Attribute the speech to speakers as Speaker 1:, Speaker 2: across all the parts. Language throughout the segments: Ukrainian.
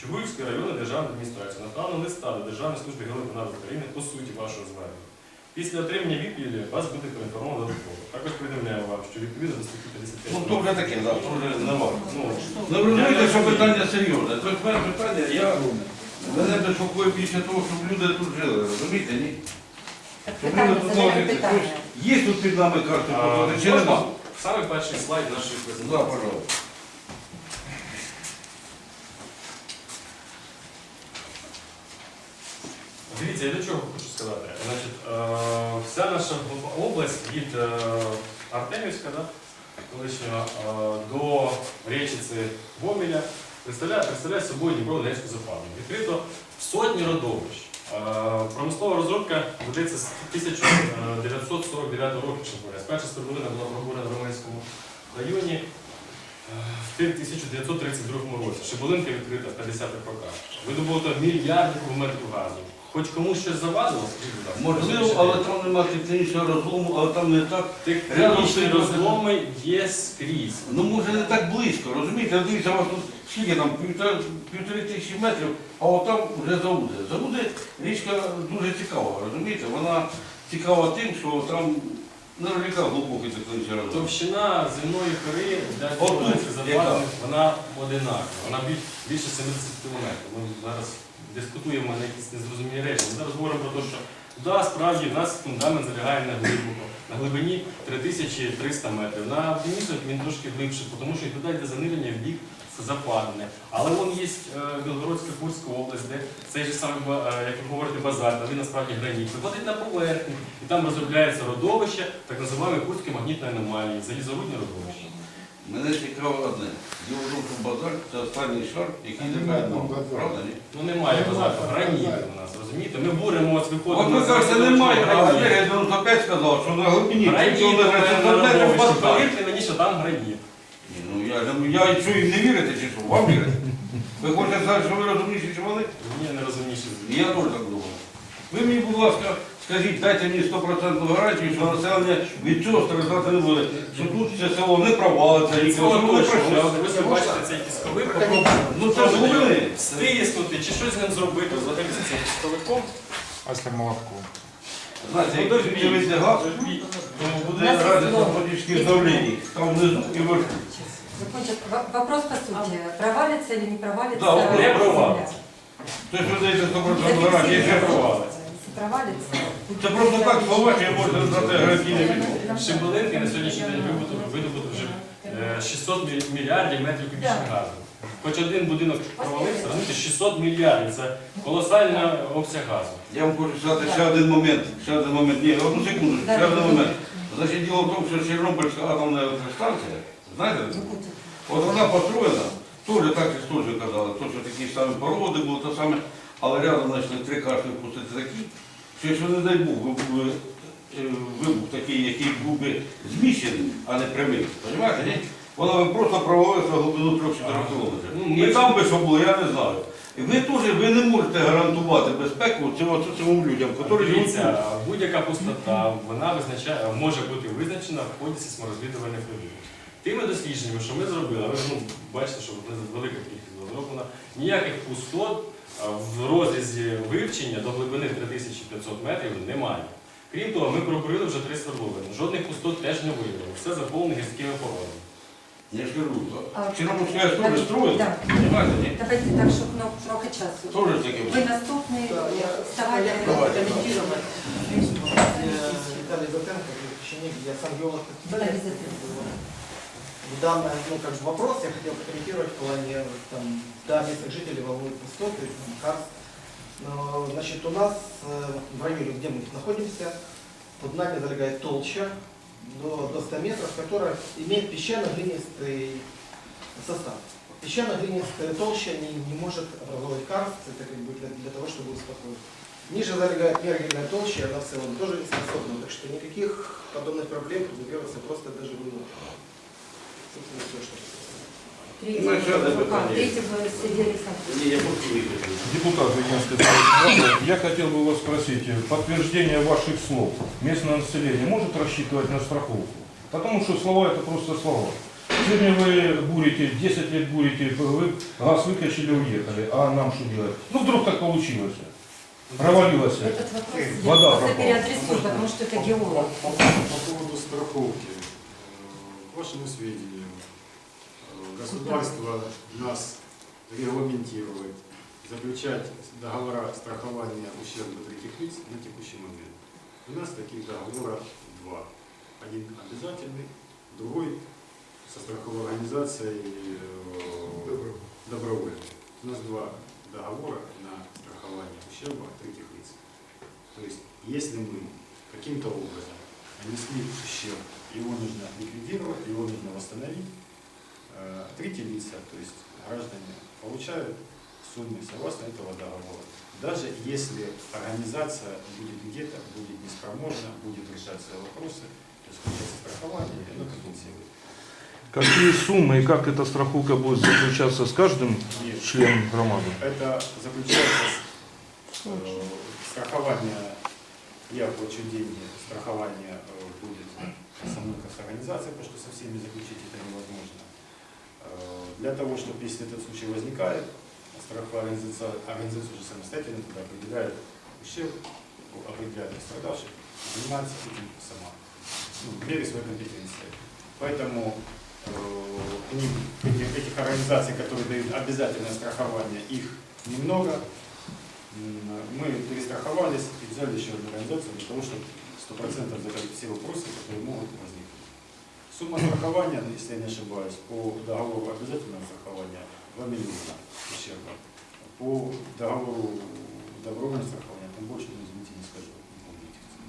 Speaker 1: Чугуївської районної державної адміністрації направлено листа до Державної служби геології України по суті вашого звернення. Після отримання відповіді вас буде поінформовано додатково. Також повідомляю вам, що відповідно до статті 55...
Speaker 2: Ну, то вже таке, так, то вже не важко.
Speaker 1: Ну,
Speaker 2: Ну, ви розумієте, що питання серйозне. Тобто, моє питання, мене безпокоює більше того, щоб люди тут жили, розумієте, ні? Щоб люди тут жили. Є тут під нами карти, чи нема?
Speaker 1: Саме перший слайд нашої
Speaker 2: Так,
Speaker 1: презентації.
Speaker 2: пожалуйста.
Speaker 1: Дивіться, я до чого хочу сказати. Значить, вся наша область від Артемівська, да, колишнього, до річиці Гомеля представляє собою Дніпро-Донецьку западину. Відкрито сотні родовищ. Промислова розробка ведеться з 1949 року, чесно говоря. Перша свердловина була пробурена в Романському районі в 1932 році. Шибулинка відкрита в 50-х роках. Видобуто мільярдів кубометрів газу. Хоч комусь щось завадило, скажіть, будь ласка.
Speaker 2: Можливо, але там немає технічного розлому, але там не так.
Speaker 1: Технічні розломи є скрізь.
Speaker 2: Ну, може, не так близько, розумієте? Дивіться, у вас тут скільки там, 1500 метрів, а от там вже Загуди. Загуди річка дуже цікава, розумієте? Вона цікава тим, що там наверняка глибокий технічний розлом.
Speaker 1: Товщина земної кори для
Speaker 2: Отут,
Speaker 1: Дніпро-Донецької
Speaker 2: яка?
Speaker 1: западини, вона одинакова. Вона більше 70 км. Ми зараз дискутуємо на якісь незрозумілі речі. Ми зараз говоримо про те, що да, справді в нас фундамент залягає на глибоко, на глибині 3300 метрів. На Денисах він трошки глибше, тому що і туди йде занирення в бік западини. Але вон є Білгородська Курська область, де цей же самий, як ви говорите, базальт, а він насправді граніт. Виходить на поверхню, і там розробляється родовище, так називаємо Курські магнітні аномалії, залізорудні родовища.
Speaker 2: Мене цікаво одне. Діло в тому, що базальт – це останній шар, який не дно. Правда, ні?
Speaker 1: Ну немає базальту, граніт у нас, розумієте? Ми буримо, ось виходимо...
Speaker 2: От ви кажете, немає, а
Speaker 1: граніт.
Speaker 2: Олег 95 сказав, що на глибині
Speaker 1: Граніт,
Speaker 2: 3 кілометрів на метр базальт.
Speaker 1: повірте мені, що там граніт.
Speaker 2: Ні, ну я що, їм не вірите чи що? Вам вірите? Ви хочете сказати, що ви розумніші, ніж вони?
Speaker 1: Ні, не розумніше.
Speaker 2: І я теж так думаю. Ви мені, будь ласка, скажіть, дайте мені 100% гарантію, що населення від цього страждати не буде. Що тут це село не провалиться,
Speaker 1: Це
Speaker 2: нікого не
Speaker 1: точно.
Speaker 2: прощається.
Speaker 1: Ось ви бачите цей кісковик, попробуйте
Speaker 2: Ну це ж вони.
Speaker 1: стиснути чи щось з ним зробити, зловитися цим кісковиком.
Speaker 3: Астромолотку.
Speaker 2: Знаєте, якщо підживиться газ, то буде радісно політичних давлень. Там внизу і вверху.
Speaker 4: Вопрос по сути. Провалится или не провалится?
Speaker 2: Да,
Speaker 1: не провалится.
Speaker 2: Тобто ви даєте 100% гарантію,
Speaker 1: Не
Speaker 2: що
Speaker 1: провалиться.
Speaker 4: Если провалится...
Speaker 2: це просто так Словакія може дати гарантійний відмов.
Speaker 1: Шибулинки на сьогоднішній день видобуто вже 600 мільярдів метрів кубічних газу. Хоч один будинок провалився, розумієте, 600 мільярдів – це колосальний обсяг газу.
Speaker 2: Я вам хочу сказати ще один момент. Ні, одну секунду, ще один момент. Значить, діло в тому, що Чорнобильська атомна електростанція, знаєте, от вона построєна, теж так і теж казали, точно такі самі породи були, то саме, але рядом знайшли 3 кашки впустити такі, що якщо, не дай Бог, вибух такий, який був би зміщений, а не прямий, розумієте, ні? Вона би просто провалилася в глибину 3-4 кілометрів. І там би що було, я не знаю. І ви теж не можете гарантувати безпеку цим людям, які живуть.
Speaker 1: Дивіться, будь-яка пустота, вона може бути визначена в ході сейсморозвідувальних робіт. Тими дослідженнями, що ми зробили, ви бачите, що велика кількість була зроблена, ніяких пустот в розрізі вивчення до глибини 3500 метрів немає. Крім того, ми пробурили вже 3 свердловини. Жодних пустот теж не виявили. Все заповнено гірськими породами.
Speaker 2: Я ж кажу, Чорнобильська теж строїть,
Speaker 4: Да.
Speaker 2: розумієте, ні?
Speaker 4: Давайте так, чтобы трохи часу.
Speaker 2: Тоже таке
Speaker 4: Вы
Speaker 2: буде.
Speaker 4: наступний, вставайте.
Speaker 5: Виталий Затенко, ученик, я сам геолог.
Speaker 4: Была визита.
Speaker 5: В данном, как бы вопрос я хотел прокомментировать в плане, там, да, местных жителей волнует пустоты, карст. Но, значит, у нас в районе, где мы находимся, под нами залегает толща до 100 метров, которая имеет песчано-глинистый состав. Песчано-глинистая толща не может образовывать карст, это как бы для того, чтобы успокоить. Ниже залегает мергельная толща, она в целом тоже не способна, так что никаких подобных проблем продублироваться просто даже не может. Собственно, все, что
Speaker 4: Третий был Сергей Александрович.
Speaker 2: Ні, я хочу виїхати.
Speaker 3: Депутат Венянской Совета, я хотел бы вас спросить, подтверждение ваших слов. Местное население может рассчитывать на страховку? Потому что слова это просто слова. Сегодня вы бурите, 10 лет бурите, вы газ выкачали, уехали, а нам что делать? Ну вдруг так получилось, провалилось.
Speaker 4: Этот вопрос я
Speaker 3: Вода
Speaker 4: просто
Speaker 3: пропала.
Speaker 4: переадресую, потому что это геолог.
Speaker 6: По поводу страховки, к вашему сведению, государство нас регламентирует заключать договора страхования ущерба третьих лиц на текущий момент. У нас таких договоров два. Один обязательный, другой со страховой организацией добровольный. У нас два договора на страхование ущерба третьих лиц. То есть, если мы каким-то образом нанесли ущерб, его нужно ликвидировать, его нужно восстановить, третьи лица, то есть граждане, получают суммы согласно этого договора. Даже если организация будет где-то, будет неспроможна, будет решать свои вопросы, то есть включается страхование, и оно компенсирует.
Speaker 3: Какие суммы и как эта страховка будет заключаться с каждым
Speaker 6: Нет.
Speaker 3: членом громады?
Speaker 6: Это заключается страхование, я плачу деньги, страхование будет со мной как с организацией, потому что со всеми заключить это невозможно. Для того, чтобы, если этот случай возникает, страховая организация уже самостоятельно туда определяет ущерб, определяет пострадавших, занимается этим сама, в мере своей компетенции. Поэтому этих организаций, которые дают обязательное страхование, их немного. Мы перестраховались и взяли еще одну организацию для того, чтобы 100% закрыть все вопросы, которые могут возникнуть. Сумма страхования, если я не ошибаюсь, по договору обязательного страхования 2 миллиона ущерба. По договору добровольного страхования там больше, но извините, не скажу, не помню этих цифр.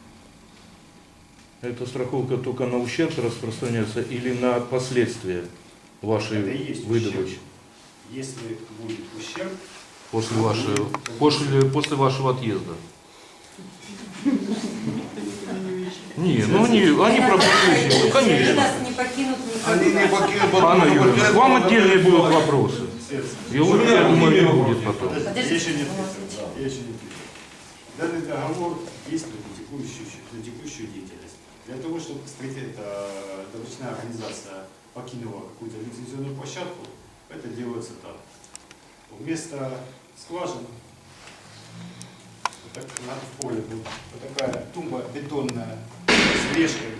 Speaker 3: Эта страховка только на ущерб распространяется или на последствия вашей
Speaker 6: Это и есть
Speaker 3: выдачи?
Speaker 6: ущерб. Если будет ущерб,
Speaker 3: После вашего отъезда? Не, ну они проблемы,
Speaker 4: Они
Speaker 3: конечно.
Speaker 4: нас не покинут
Speaker 2: Они не
Speaker 4: никогда.
Speaker 2: покинут.
Speaker 3: Анна Юрьевна, вам отдельные будут вопросы. И вот, я думаю, не будет потом.
Speaker 6: подождите, я еще не
Speaker 4: Подождите,
Speaker 6: ответил. Я еще не ответил. Данный договор действует на текущую деятельность. Для того, чтобы добычная организация покинула какую-то лицензионную площадку, это делается так. Вместо скважин, вот так, в поле, вот такая тумба бетонная с решкой,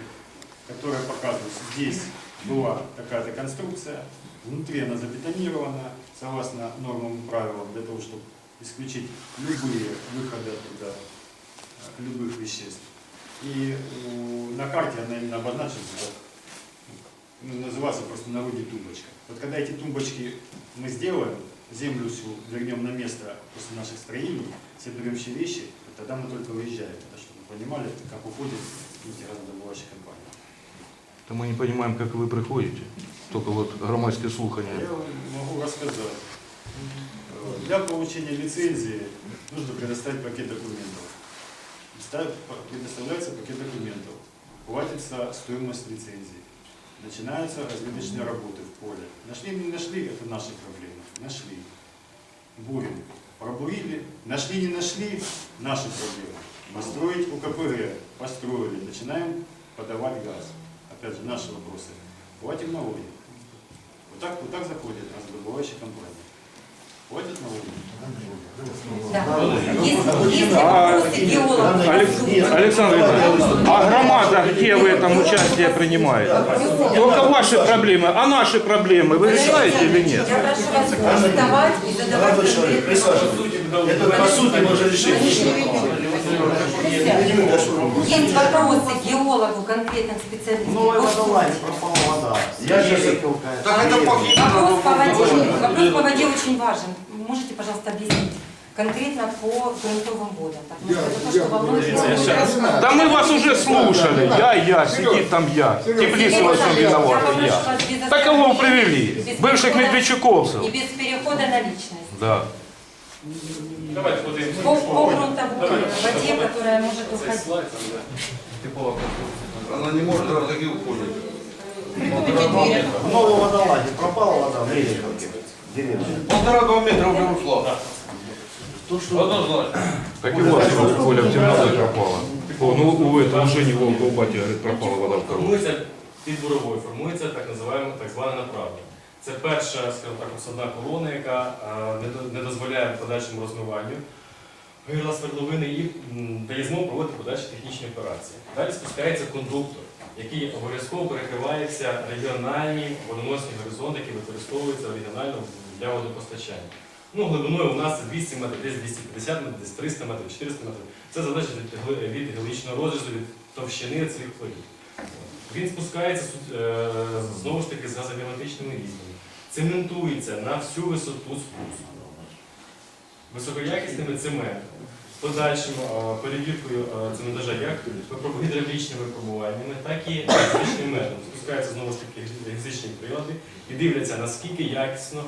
Speaker 6: которая показывает, что здесь была такая-то конструкция, внутри она забетонирована, согласно нормам и правилам, для того, чтобы исключить любые выходы оттуда, любых веществ. И на карте она именно обозначена, как, называется просто в народе тумбочка. Вот когда эти тумбочки мы сделаем, землю всю вернем на место после наших строений, все берущие вещи, тогда мы только выезжаем, это чтобы вы понимали, как уходят нефтеразодобывающие компании.
Speaker 3: То мы не понимаем, как вы приходите. Только вот громадские слухания.
Speaker 6: Я вам могу рассказать. Для получения лицензии нужно предоставить пакет документов. Предоставляется пакет документов, платится стоимость лицензии. Начинаются разведочные работы в поле. Нашли, не нашли, это наши проблемы. Нашли. Бурим. Пробурили. Нашли, не нашли, наши проблемы. Построить УКПР. Построили. Начинаем подавать газ. Опять же, наши вопросы. Платим налоги. Вот так заходят раздобывающие компании. Платят налоги.
Speaker 4: Да. Есть вопросы геолога.
Speaker 3: Александр Иванович, а громада где в этом участие принимает? Только ваши проблемы, а наши проблемы вы решаете или нет?
Speaker 4: Я прошу вас вставать и задавать конкретные вопросы.
Speaker 7: Это по сути мы уже решили.
Speaker 4: Есть вопросы геологу, конкретных специалистов.
Speaker 7: Новая водолазь, пропала вода. Я же
Speaker 2: Так это
Speaker 4: Вопрос по воде очень важен. Можете, пожалуйста, объяснить конкретно по грунтовым водам? Потому что это то, что волнует меня.
Speaker 3: Да мы вас уже слушали. Сидит там я. Теплицу во всем виноват я. Так кого вы привели? Бывших медведчуковцев.
Speaker 4: И без перехода на личность.
Speaker 3: Да.
Speaker 1: Давайте подивимося.
Speaker 4: По грунтовой воде, которая может уходить.
Speaker 1: Слайд, там, да. Типова конструкция.
Speaker 2: Она не может раз таки уходить.
Speaker 7: в новой водолазе пропала вода в Реликовке. Деревня.
Speaker 2: 1,5-2 метра уже ушла.
Speaker 7: Тут что?
Speaker 2: Однозначно.
Speaker 3: Так и у вас Коля в темноте пропала. О, ну у этого уже не Волга, у бати, говорит, пропала вода в корову.
Speaker 1: Мысль під буровою формується так зване направлення. Це перша, скажімо так, осадна колона, яка не дозволяє подальшому розмиванню гирла свердловини і дає змогу проводити подальші технічні операції. Далі спускається кондуктор, який обов'язково перекривається регіональні водоносні горизонти, які використовуються регіонально для водопостачання. Ну, глибиною у нас це 200 метрів, десь 250 метрів, десь 300 метрів, 400 метрів. Це залежить від геологічного розрізу, від товщини цих плит. Він спускається знову ж таки з газогерметичними різьбами, цементується на всю висоту спуску високоякісними цементами, з подальшим перевіркою цементажа як гідравлічними випробуваннями, так і фізичним методом. Спускаються знову ж таки фізичні прилади і дивляться, наскільки якісно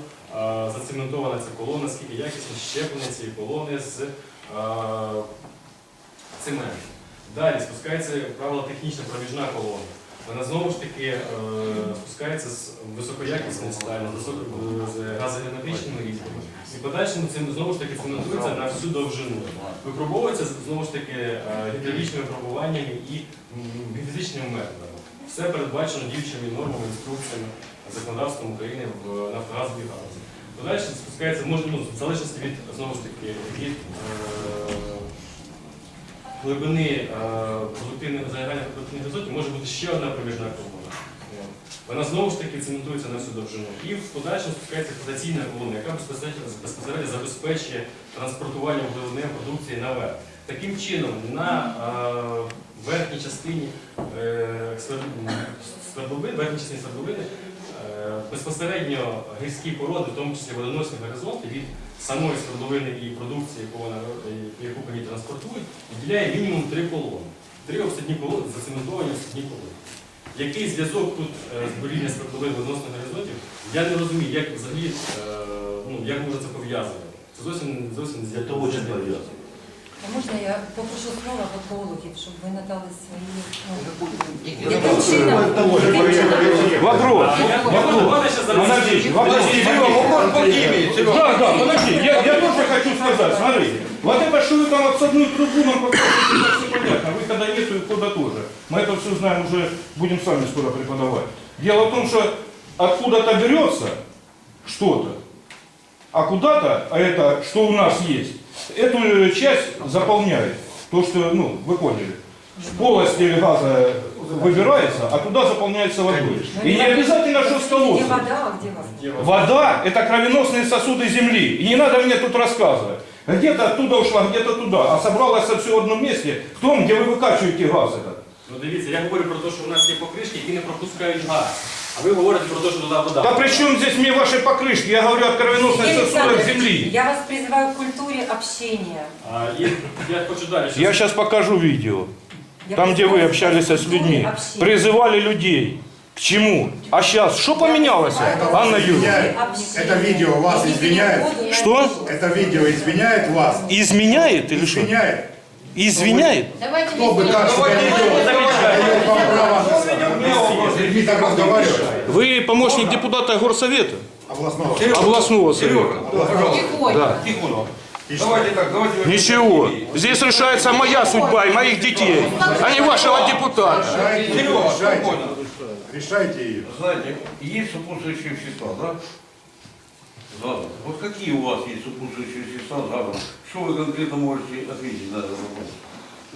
Speaker 1: зацементована ця колона, наскільки якісно щеплення цієї колони з цементу. Далі спускається, як правило, технічна проміжна колона. Вона знову ж таки спускається з високоякісною сталью, з газогерметичними різьбами. І подальшому цим знову ж таки цементується на всю довжину. Випробовується знову ж таки гідравлічними випробуваннями і фізичними методами. Все передбачено діючими нормами, інструкціями, законодавством України в нафтогазовій галузі. Подальше спускається, в залежності від, знову ж таки, від глибини загальних продуктивних азотів може бути ще одна проміжна колона. Вона знову ж таки цементується на всю довжину. І в подальшому спускається експлуатаційна колона, яка безпосередньо забезпечує транспортування вуглеводневої продукції наверх. Таким чином, на верхній частині свердловини безпосередньо гірські породи, в тому числі водоносні горизонти, від самої свердловини і продукції, яку по ній транспортують, виділяє мінімум 3 колони. 3 обсадні колони, зацементовані обсадні колони. Який зв'язок тут з буріння свердловин водоносних горизонтів, я не розумію, як взагалі, як можна це пов'язувати. Це зовсім не
Speaker 7: Это очень повязано.
Speaker 4: А можна я попрошу слова екологів, щоб ви надали свої... Яким чином?
Speaker 3: Вопрос.
Speaker 2: Подожди,
Speaker 3: Да, подожди, я тоже хочу сказать, смотрите. Вот это что вы там отсадную трубу нам показываете, это все понятно. Выхода нету и входа тоже. Мы это все знаем, уже будем сами скоро преподавать. Дело в том, что откуда-то берется что-то, а куда-то, а это что у нас есть, эту часть заполняет. То, что, вы поняли. Полость газа выбирается, а туда заполняется водой. И не обязательно, что с колодца.
Speaker 4: Где вода, а где вода?
Speaker 3: Вода – это кровеносные сосуды земли. И не надо мне тут рассказывать. Где-то оттуда ушла, где-то туда. А собралось все в одном месте, в том, где вы выкачиваете газ этот.
Speaker 1: Ну дивіться, я говорю про те, що у нас є покришки, які не пропускають газ. А ви говорите про те, що туди вода.
Speaker 3: Да при чем здесь мне ваши покрышки? Я говорю о кровеносных
Speaker 4: Евгений
Speaker 3: сосудах
Speaker 4: Александрович,
Speaker 3: земли.
Speaker 4: я вас призываю к культуре общения.
Speaker 1: І я хочу далі.
Speaker 3: Я сейчас покажу видео.
Speaker 4: Я
Speaker 3: Там, где
Speaker 4: призываю
Speaker 3: вы
Speaker 4: к
Speaker 3: общались с
Speaker 4: культуре
Speaker 3: людьми.
Speaker 4: общения.
Speaker 3: Призывали людей. К чему? А сейчас что поменялось, Анна Юрьевна?
Speaker 6: Это видео вас извиняет?
Speaker 3: Что?
Speaker 6: Это видео извиняет вас?
Speaker 3: Изменяет или что?
Speaker 6: Извиняет?
Speaker 3: Извиняет?
Speaker 6: Кто бы как себя ведет, дает вам право с людьми так разговаривать?
Speaker 3: Вы помощник депутата горсовета?
Speaker 6: Областного.
Speaker 3: Областного совета. Да.
Speaker 2: Тихо. Давайте так, давайте...
Speaker 3: Ничего. Здесь решается моя судьба и моих детей, а не вашего депутата.
Speaker 6: Решайте ее.
Speaker 2: Знаете, есть сопутствующие вещества, да? Задом. Вот какие у вас есть сопутствующие вещества задом? Что вы конкретно можете ответить на этот вопрос?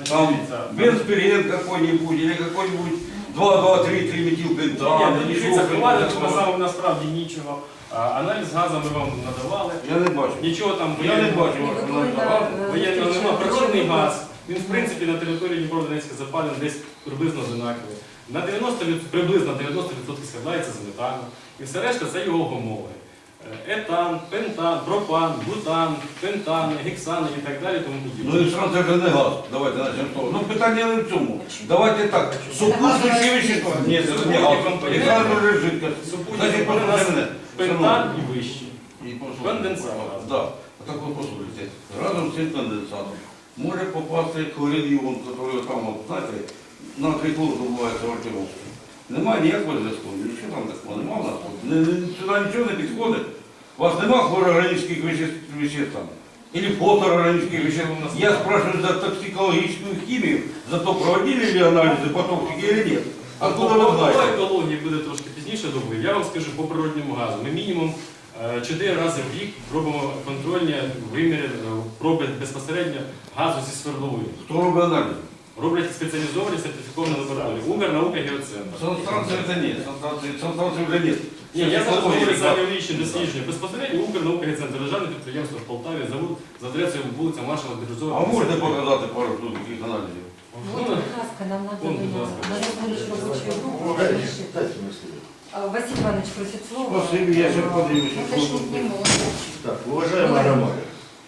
Speaker 2: Там бензпирен какой-нибудь или какой-нибудь 2,2,3,3-метилпентан.
Speaker 1: Дивіться, ховати насправді нічого. Аналіз газу ми вам надавали.
Speaker 2: Я не бачу.
Speaker 1: Нічого там
Speaker 2: Я не бачу.
Speaker 1: воєнного немає. Природний газ, він в принципі на території Дніпро-Донецька запален десь приблизно одинаковий. На 90%, приблизно 90% складається з метану. І все решта це його гомологи. Етан, пентан, пропан, бутан, пентан, гексани і так далі. Тому
Speaker 2: Ну
Speaker 1: подібне.
Speaker 2: і що це вже не газ. Давайте начнемо з того. Ну питання не в цьому. Давайте так. Супутствуючі вещества. Ні, це не газ. Олександр вже жидкость. Значить, послухайте.
Speaker 1: Пентан і вищі.
Speaker 2: І послухайте.
Speaker 1: Конденсат.
Speaker 2: Да. Так от послухайте. Разом з цим конденсатом може попасти хлорид іон, який там, от, знаєте, на триклор добувається в Артемовську. Немає ніякого зв'язку, нічого там такого, немає в нас. Сюди нічого не підходить. У вас немає хлороорганических веществ там? Или фотоорганических веществ? Я спрашиваю за токсикологическую химию, за то, проводили ли анализы по токсике или нет. Откуда
Speaker 1: По
Speaker 2: ви знаєте?
Speaker 1: екології буде трошки пізніше доповідь. Я вам скажу по природньому газу. Ми мінімум 4 рази в рік робимо контрольні виміри, проби безпосередньо газу зі свердловини.
Speaker 2: Хто робить аналіз?
Speaker 1: Роблять спеціалізовані сертифіковані лабораторії. Укрнаука і Геоцентр.
Speaker 2: Санстанції це ні, санстанції вже ні.
Speaker 1: Ні, я зараз говорю за геологічні дослідження. Безпосередньо Укрнаука і Геоцентр, державне підприємство в Полтаві, завод за адресою вулиця Маршала Бірюзова.
Speaker 2: А можете показати пару штук таких аналізів?
Speaker 4: Вот, будь ласка, нам надо
Speaker 1: Вон, будь
Speaker 4: было
Speaker 1: ласка.
Speaker 4: на рабочую группу.
Speaker 7: Дайте мне слово.
Speaker 4: Василий Иванович просит слово.
Speaker 3: Спасибо, я сейчас подивлюсь.
Speaker 4: Уточнить не может.
Speaker 7: Так, уважаемая громада,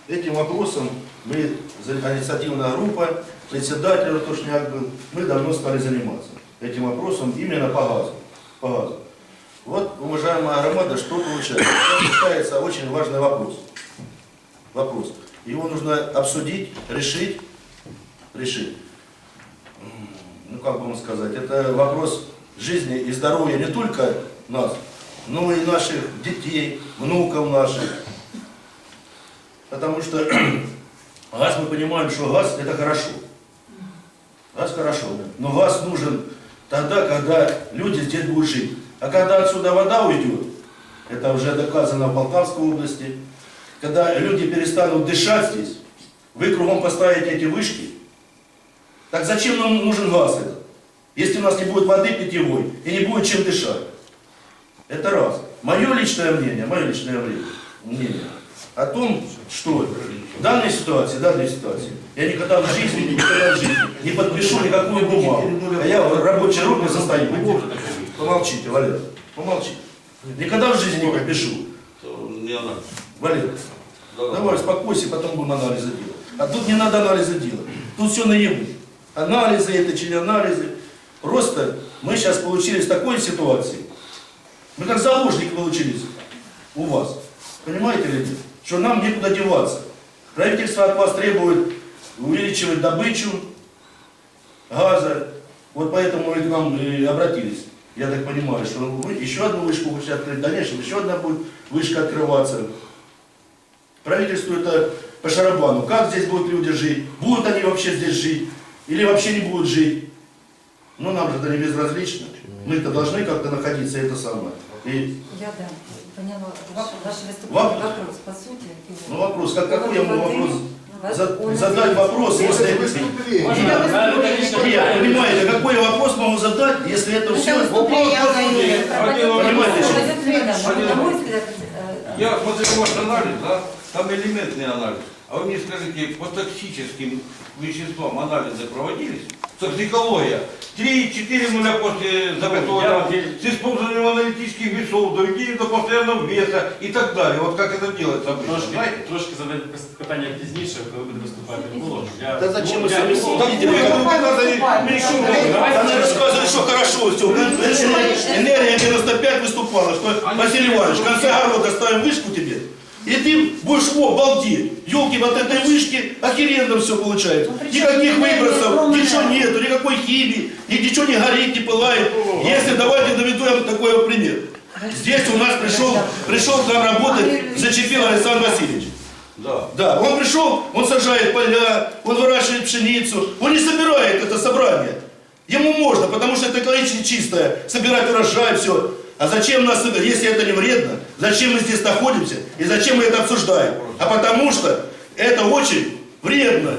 Speaker 7: этим вопросом мы, инициативная группа, председатель Ратушняк был, мы давно стали заниматься этим вопросом именно по газу. По газу. Вот, уважаемая громада, что получается? Сейчас решается очень важный вопрос. Вопрос. Его нужно обсудить, решить. Ну, как бы вам сказать, это вопрос жизни и здоровья не только нас, но и наших детей, внуков наших. Потому что газ, мы понимаем, что газ это хорошо. Газ хорошо, но газ нужен тогда, когда люди здесь будут жить. А когда отсюда вода уйдет, это уже доказано в Полтавской области, когда люди перестанут дышать здесь, вы кругом поставите эти вышки, так зачем нам нужен газ этот, если у нас не будет воды питьевой и не будет чем дышать? Это раз. Мое личное мнение о том, что в данной ситуации, я никогда в жизни не подпишу никакую бумагу. А я в рабочей группе состою. Помолчите, Валера, помолчите. Никогда в жизни не подпишу.
Speaker 2: Не аналіз.
Speaker 7: Валера, давай успокойся, потом будем анализы делать. А тут не надо анализы делать. Тут все наяву. Анализы это чи не анализы. Просто мы сейчас получились в такой ситуации. Мы как заложники получились у вас. Понимаете ли, что нам некуда деваться. Правительство от вас требует увеличивать добычу газа. Вот поэтому мы к нам и обратились. Я так понимаю, что вы еще одну вышку хотите открыть, в дальнейшем еще одна будет вышка открываться. Правительству это по шарабану. Как здесь будут люди жить? Будут они вообще здесь жить? Или вообще не будут жить? Ну нам же это не безразлично. Мы-то должны как-то находиться, это самое. И,
Speaker 4: Я да, поняла. Ваше
Speaker 7: Воп-
Speaker 4: выступление, вопрос, по сути.
Speaker 7: ну вопрос, какой я могу вопрос
Speaker 4: Он
Speaker 7: задать вопрос, если... Нет, понимаете, какой я вопрос могу задать, если это все...
Speaker 4: На мой взгляд,
Speaker 2: Я смотрю ваш анализ, да? Там элементный анализ. А вы мне скажите, по токсическим веществам анализы проводились? Токсикология. 3-4 нуля после заготовления, с использованием аналитических весов, доведение до постоянного веса и так далее. Вот как это делается обычно, знаете?
Speaker 1: Трошки задати питання пізніше, коли буде виступати еколог.
Speaker 7: Да зачем мы
Speaker 1: я
Speaker 7: сами
Speaker 1: не
Speaker 7: сидим?
Speaker 1: можу.
Speaker 7: Она рассказывает, что хорошо все. Энергия 95 выступала, что Василий Иванович, в конце года ставим вышку тебе, и ты будешь балдеть. Елки, вот этой вышки охеренно все получается. Никаких выбросов, ничего нету, никакой химии, ничего не горит, не пылает. Если давайте доведу я такой вот пример. Здесь у нас пришел к нам работать, зачепил Александр Васильевич.
Speaker 2: Да.
Speaker 7: Да, он пришел, он сажает поля, он выращивает пшеницу, он не собирает это собрание. Ему можно, потому что это экологически чистое, собирать урожай, все. А зачем нас, если это не вредно, зачем мы здесь находимся и зачем мы это обсуждаем? А потому что это очень вредно,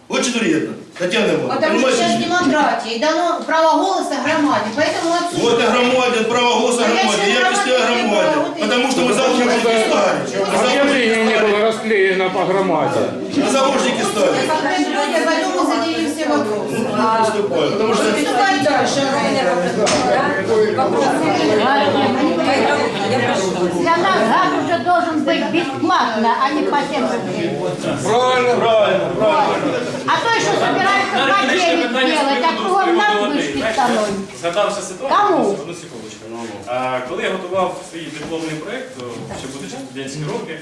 Speaker 7: очень вредно. Татьяна Ивановна,
Speaker 8: Потому что сейчас
Speaker 7: понимаете?
Speaker 8: демократия, и дано право голоса громаде, поэтому отсюда.
Speaker 7: Вот и громаде, право голоса громаде, я объясняю громаде, потому что мы заложники стали.
Speaker 3: Объявление не было расклеено по громаде.
Speaker 7: Мы заложники стали.
Speaker 8: Потом мы зададим все вопросы.
Speaker 7: Выступаю, потому что...
Speaker 8: Приступай дальше.
Speaker 9: Для нас газ уже должен быть бесплатно, а не по 7 рублей.
Speaker 7: Правильно.
Speaker 9: А то, что собираются котельник делать, а кругом нас вышки становятся.
Speaker 1: Згадався ситуацію,
Speaker 9: Кому?
Speaker 1: одну секундочку. Коли я готував свій дипломний проєкт, ще будучи студентські роки,